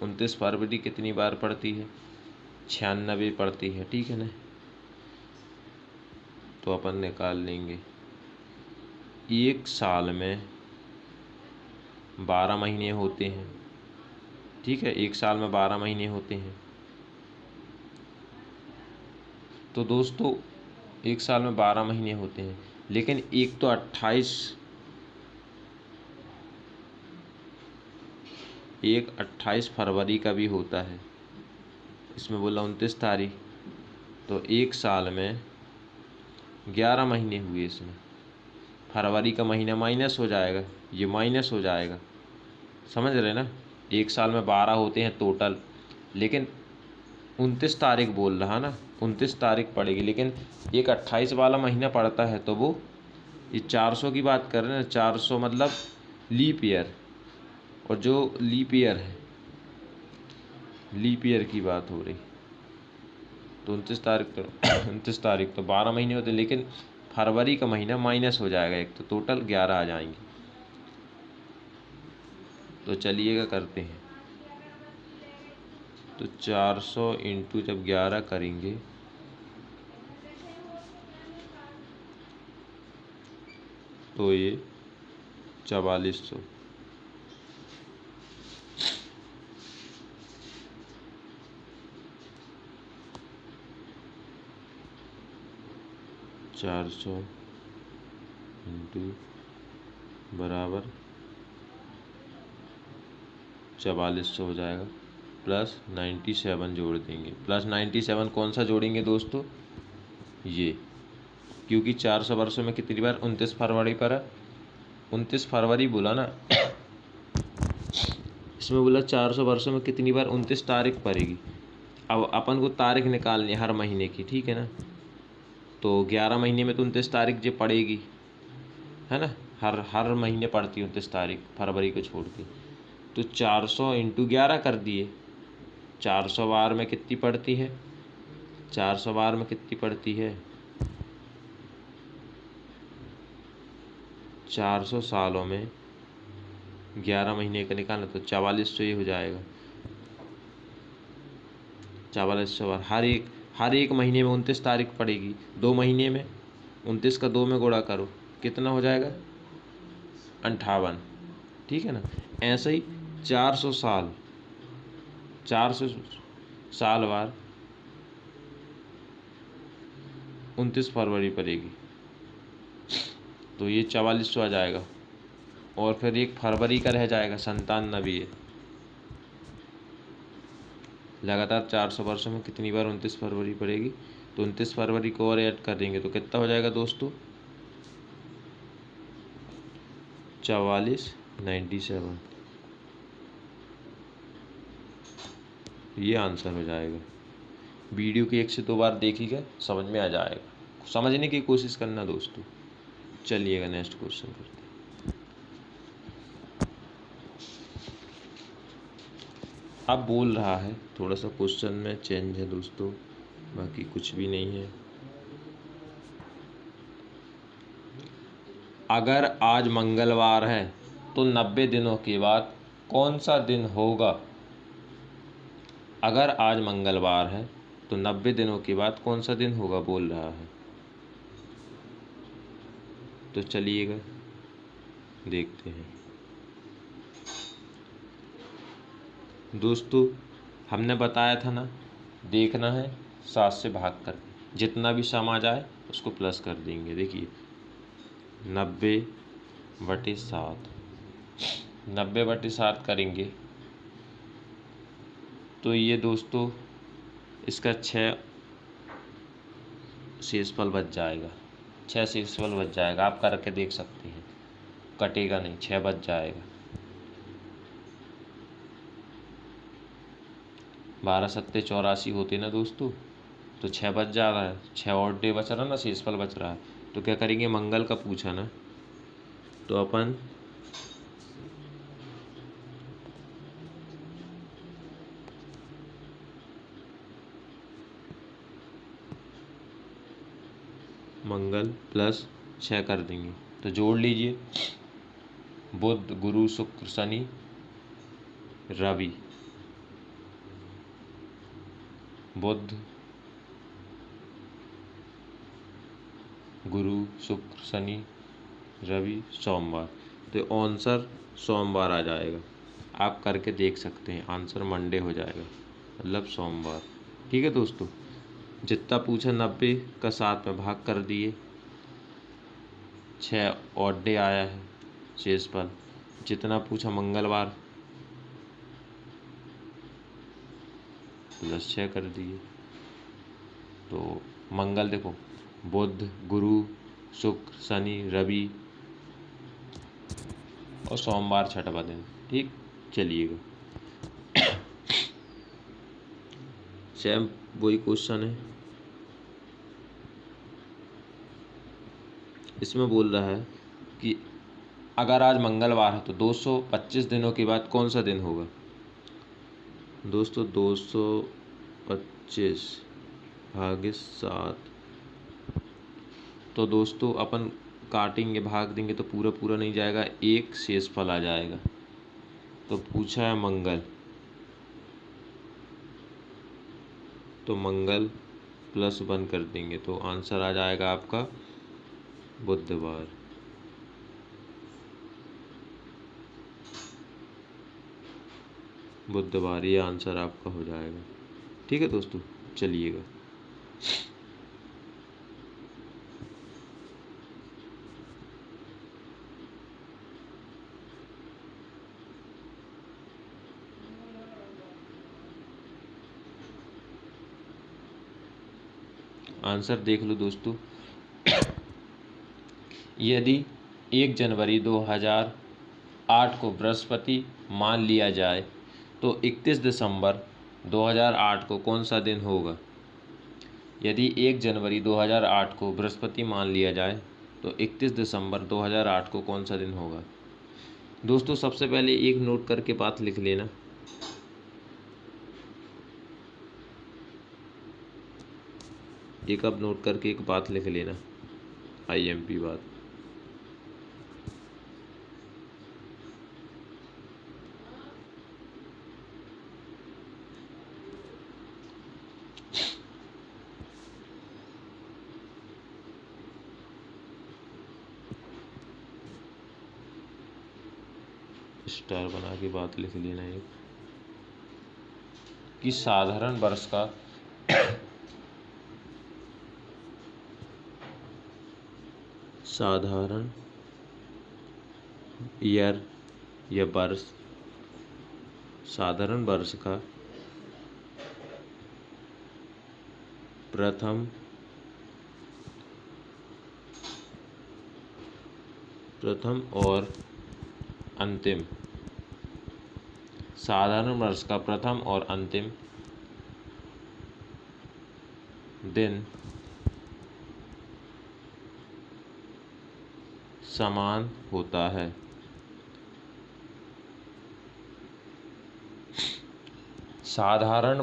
29 फरवरी कितनी बार पड़ती है, 96 पड़ती है। ठीक है ना, तो अपन निकाल लेंगे। एक साल में 12 महीने होते हैं। ठीक है, एक साल में 12 महीने होते हैं। तो दोस्तों एक साल में 12 महीने होते हैं, लेकिन एक तो 28 फरवरी का भी होता है। इसमें बोला 29 तारीख, तो एक साल में 11 महीने हुए। इसमें फरवरी का महीना माइनस हो जाएगा, ये माइनस हो जाएगा, समझ रहे ना। एक साल में 12 होते हैं टोटल, लेकिन 29 तारीख बोल रहा ना, 29 तारीख पड़ेगी, लेकिन एक 28 वाला महीना पड़ता है, तो वो ये 400 की बात कर रहे हैं। 400 मतलब लीप ईयर, और जो लीप ईयर है, लीप ईयर की बात हो रही। तो 29 तारीख तो 12 महीने होते, लेकिन फरवरी का महीना माइनस हो जाएगा एक, तो टोटल 11 आ जाएंगे। तो चलिएगा करते हैं। तो 400 इंटू जब 11 करेंगे तो ये 4400। चार सौ इंटू बराबर 4400 हो जाएगा, प्लस 97 जोड़ देंगे। प्लस 97 कौन सा जोड़ेंगे दोस्तों, ये, क्योंकि 400 वर्षों में कितनी बार 29 फरवरी पर है, 29 फरवरी बोला ना। इसमें बोला 400 वर्षों में कितनी बार 29 तारीख पड़ेगी। अब अपन को तारीख निकालनी है हर महीने की, ठीक है ना। तो 11 महीने में तो 29 तारीख जो पड़ेगी, है ना, हर महीने पड़ती है 29 तारीख, फरवरी को छोड़ के। तो 400 इंटू 11 कर दिए। 400 बार में कितनी पड़ती है, 400 बार में कितनी पड़ती है, 400 सालों में 11 महीने का निकालना, तो 4400 ये हो जाएगा। 4400 बार, हर एक महीने में 29 तारीख पड़ेगी। 2 महीने में 29 का 2 में गुणा करो, कितना हो जाएगा, 58। ठीक है ना। ऐसे ही 400 साल बाद 29 फरवरी पड़ेगी, तो ये 4400 आ जाएगा। और फिर एक फरवरी का रह जाएगा 97। लगातार 400 वर्षों में कितनी बार 29 फरवरी पड़ेगी, तो 29 फरवरी को और ऐड कर देंगे तो कितना हो जाएगा दोस्तों, 4497। ये आंसर हो जाएगा। वीडियो की 1 से 2 बार देखिएगा, समझ में आ जाएगा। समझने की कोशिश करना दोस्तों। चलिएगा नेक्स्ट क्वेश्चन करते हैं। अब बोल रहा है, थोड़ा सा क्वेश्चन में चेंज है दोस्तों, बाकी कुछ भी नहीं है। अगर आज मंगलवार है तो 90 दिनों के बाद कौन सा दिन होगा? अगर आज मंगलवार है तो 90 दिनों के बाद कौन सा दिन होगा बोल रहा है। तो चलिएगा देखते हैं दोस्तों। हमने बताया था ना, देखना है 7 से भाग कर, जितना भी सम आ जाए उसको प्लस कर देंगे। देखिए 90/7, 90/7 करेंगे तो ये दोस्तों इसका 6 शेषफल बच जाएगा। 6 शेषफल बच जाएगा, आप करके देख सकते हैं, कटेगा नहीं, 6 बच जाएगा। 12 सत्ते 84 होते ना दोस्तों, तो 6 बच जा रहा है, 6 और डे बच रहा ना, शेषफल बच रहा है। तो क्या करेंगे, मंगल का पूछा ना, तो अपन मंगल प्लस 6 कर देंगे। तो जोड़ लीजिए, बुध गुरु शुक्र शनि रवि, बुध गुरु शुक्र शनि रवि सोमवार। तो आंसर सोमवार आ जाएगा। आप करके देख सकते हैं, आंसर मंडे हो जाएगा, मतलब सोमवार। ठीक है दोस्तों, जितना पूछा 90 का 7 में भाग कर दिए, 6 और डे आया है शेषफल। जितना पूछा मंगलवार प्लस 6 कर दिए। तो मंगल देखो, बुध गुरु शुक्र शनि रवि और सोमवार 6वां दिन। ठीक, चलिएगा सेम वही क्वेश्चन है। इसमें बोल रहा है कि अगर आज मंगलवार है तो 225 दिनों के बाद कौन सा दिन होगा? दोस्तों 225/7, तो दोस्तों अपन काटेंगे, भाग देंगे तो पूरा पूरा नहीं जाएगा, एक शेषफल आ जाएगा। तो पूछा है मंगल, तो मंगल +1 कर देंगे, तो आंसर आ जाएगा आपका बुधवार। बुधवार, ये आंसर आपका हो जाएगा। ठीक है दोस्तों, चलिएगा आंसर देख लो दोस्तों। यदि 1 जनवरी 2008 को बृहस्पति मान लिया जाए तो 31 दिसंबर 2008 को कौन सा दिन होगा? यदि 1 जनवरी 2008 को बृहस्पति मान लिया जाए तो 31 दिसंबर 2008 को कौन सा दिन होगा? दोस्तों सबसे पहले एक नोट करके बात लिख लेना, एक अब नोट करके एक बात लिख लेना, IMP बात। स्टार बना के बात लिख लेना एक, कि साधारण वर्ष का साधारण ईयर या वर्ष, साधारण वर्ष का प्रथम और अंतिम, साधारण वर्ष का प्रथम और अंतिम दिन समान होता है। साधारण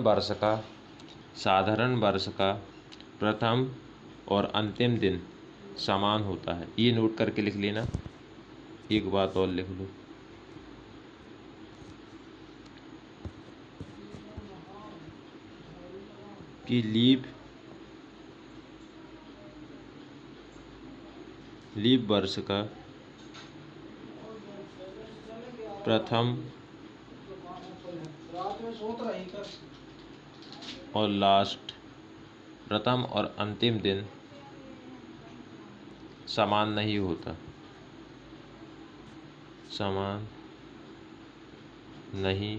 वर्ष का प्रथम और अंतिम दिन समान होता है। ये नोट करके लिख लेना। एक बात और लिख लो कि लीप वर्ष का प्रथम और प्रथम और अंतिम दिन समान नहीं होता। समान नहीं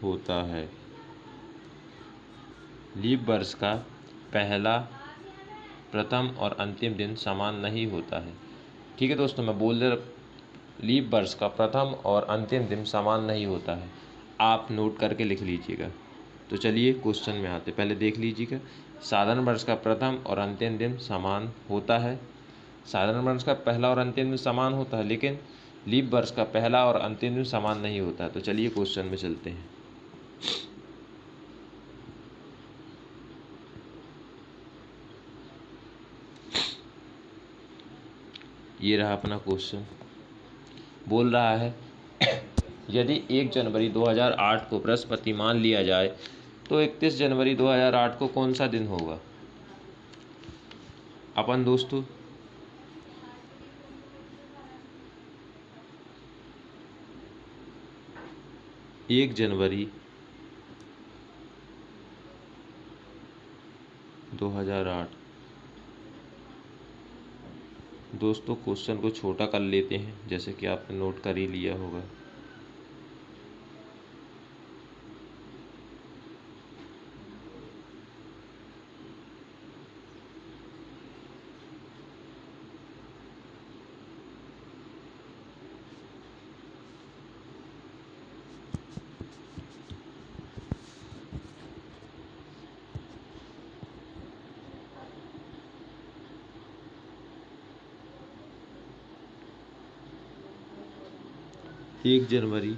होता है। लीप वर्ष का पहला, प्रथम और अंतिम दिन समान नहीं होता है। ठीक है दोस्तों, मैं बोल रहा, लीप वर्ष का प्रथम और अंतिम दिन समान नहीं होता है। आप नोट करके लिख लीजिएगा। तो चलिए क्वेश्चन में आते, पहले देख लीजिएगा। साधारण वर्ष का प्रथम और अंतिम दिन समान होता है। साधारण वर्ष का पहला और अंतिम दिन समान होता है, लेकिन लीप वर्ष का पहला और अंतिम दिन समान नहीं होता है। तो चलिए क्वेश्चन में चलते हैं। ये रहा अपना क्वेश्चन। बोल रहा है यदि 1 जनवरी 2008 को बृहस्पति मान लिया जाए तो 31 जनवरी 2008 को कौन सा दिन होगा। अपन दोस्तों 1 जनवरी 2008, दोस्तों क्वेश्चन को छोटा कर लेते हैं, जैसे कि आपने नोट कर ही लिया होगा। एक जनवरी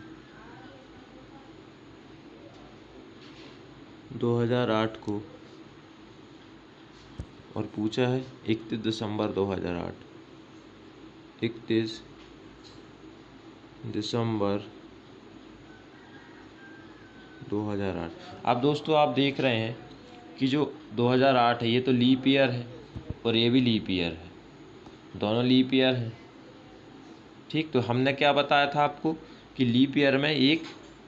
2008 को और पूछा है 31 दिसंबर 2008। 31 दिसंबर 2008। अब दोस्तों आप देख रहे हैं कि जो 2008 है ये तो लीप ईयर है और ये भी लीप ईयर है, दोनों लीप ईयर है। ठीक, तो हमने क्या बताया था आपको कि लीप ईयर में एक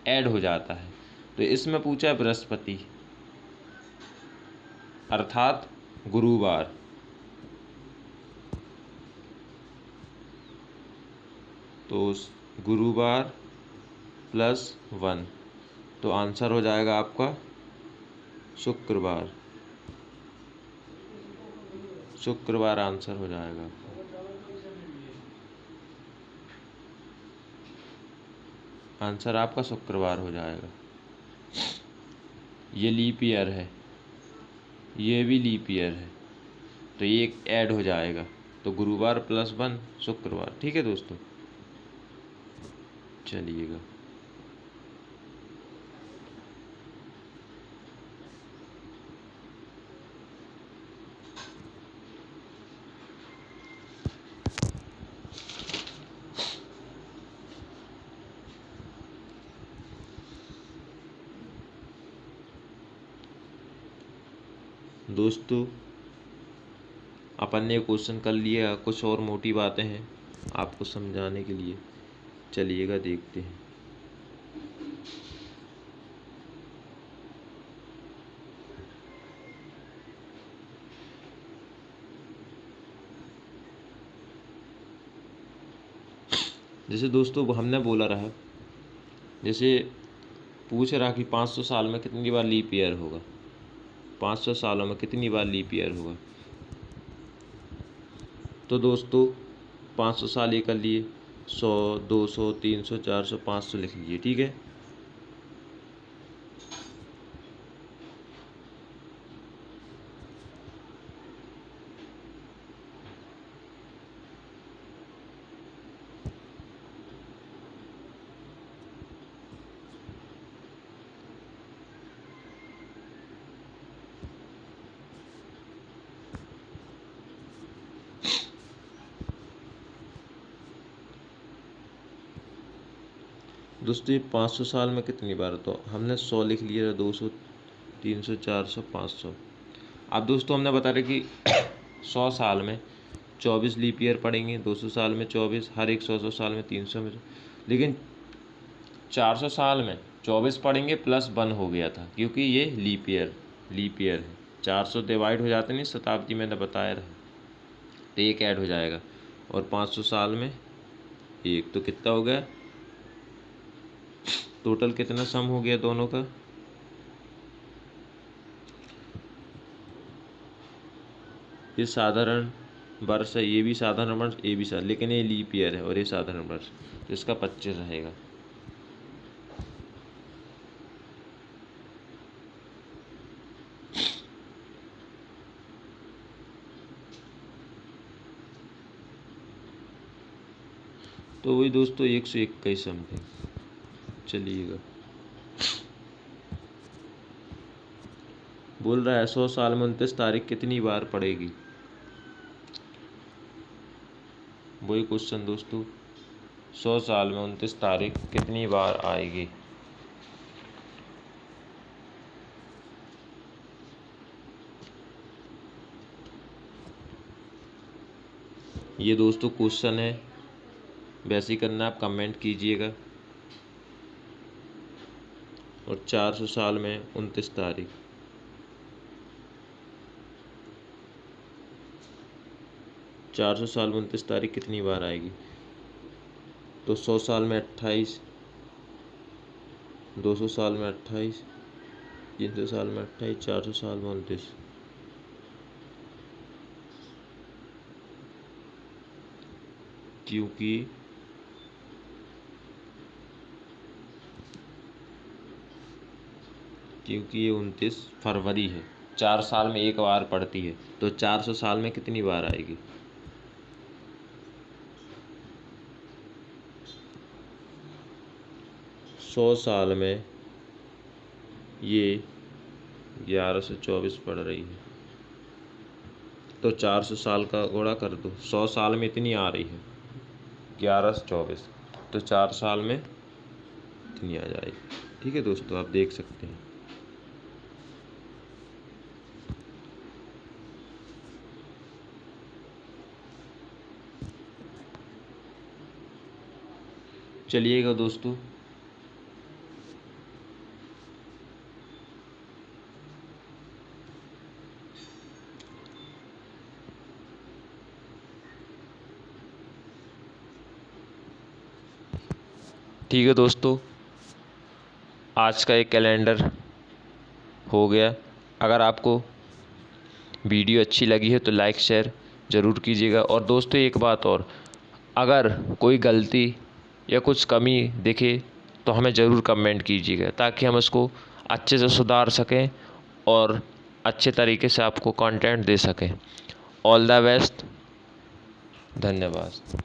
ऐड हो जाता है। तो इसमें पूछा है बृहस्पति अर्थात गुरुवार। तो गुरुवार +1, तो आंसर हो जाएगा आपका शुक्रवार। शुक्रवार आंसर हो जाएगा। आंसर आपका शुक्रवार हो जाएगा। ये लीप ईयर है, ये भी लीप ईयर है, तो ये एक ऐड हो जाएगा। तो गुरुवार +1 शुक्रवार। ठीक है दोस्तों, चलिएगा। दोस्तों अपन ने क्वेश्चन कर लिया, कुछ और मोटी बातें हैं आपको समझाने के लिए। चलिएगा देखते हैं। जैसे दोस्तों हमने बोला रहा, जैसे पूछ रहा कि 500 साल में कितनी बार लीप ईयर होगा, 500 सालों में कितनी बार लीप ईयर होगा। तो दोस्तों 500 साल ये कर लिए, 100, 200, 300, 400, 500 लिख लीजिए। ठीक है, दोस्तों ये 500 साल में कितनी बार, तो हमने 100 लिख लिया, 200, 300, 400, 500। अब दोस्तों हमने बता रहे कि 100 साल में 24 लीप ईयर पड़ेंगे, 200 साल में 24, हर एक 100 साल में 300 में, लेकिन 400 साल में 24 पड़ेंगे प्लस 1 हो गया था, क्योंकि ये लीप ईयर है। 400 डिवाइड हो जाते नहीं, शताब्दी मैंने बताया रहा, तो एक ऐड हो जाएगा। और 500 साल में एक, तो कितना हो गया टोटल, कितना सम हो गया दोनों का। ये साधारण वर्ष है, ये भी साधारण वर्ष, ये भी साधारण, लेकिन ये लीप ईयर है और ये साधारण वर्ष, तो इसका 25 रहेगा। तो वही दोस्तों 121 समथिंग। चलिएगा, बोल रहा है 100 साल में 29 तारीख कितनी बार पड़ेगी। वही क्वेश्चन दोस्तों, 100 साल में 29 तारीख कितनी बार आएगी। ये दोस्तों क्वेश्चन है, वैसे ही करना, आप कमेंट कीजिएगा। और 400 साल में 29 तारीख, 400 साल में 29 तारीख कितनी बार आएगी। तो 100 साल में 28, 200 साल में 28, 300 साल में 28, 400 साल में 29। क्योंकि ये 29 फरवरी है, 4 साल में एक बार पड़ती है, तो 400 साल में कितनी बार आएगी। सौ साल में ये 11 से 24 पड़ रही है, तो 400 साल का गुणा कर दो, 100 साल में इतनी आ रही है 11 से 24, तो 4 साल में इतनी आ जाएगी। ठीक है दोस्तों, आप देख सकते हैं। चलिएगा दोस्तों, ठीक है दोस्तों, आज का एक कैलेंडर हो गया। अगर आपको वीडियो अच्छी लगी है तो लाइक शेयर ज़रूर कीजिएगा। और दोस्तों एक बात और, अगर कोई गलती या कुछ कमी दिखे तो हमें ज़रूर कमेंट कीजिएगा, ताकि हम इसको अच्छे से सुधार सकें और अच्छे तरीके से आपको कंटेंट दे सकें। ऑल द बेस्ट, धन्यवाद।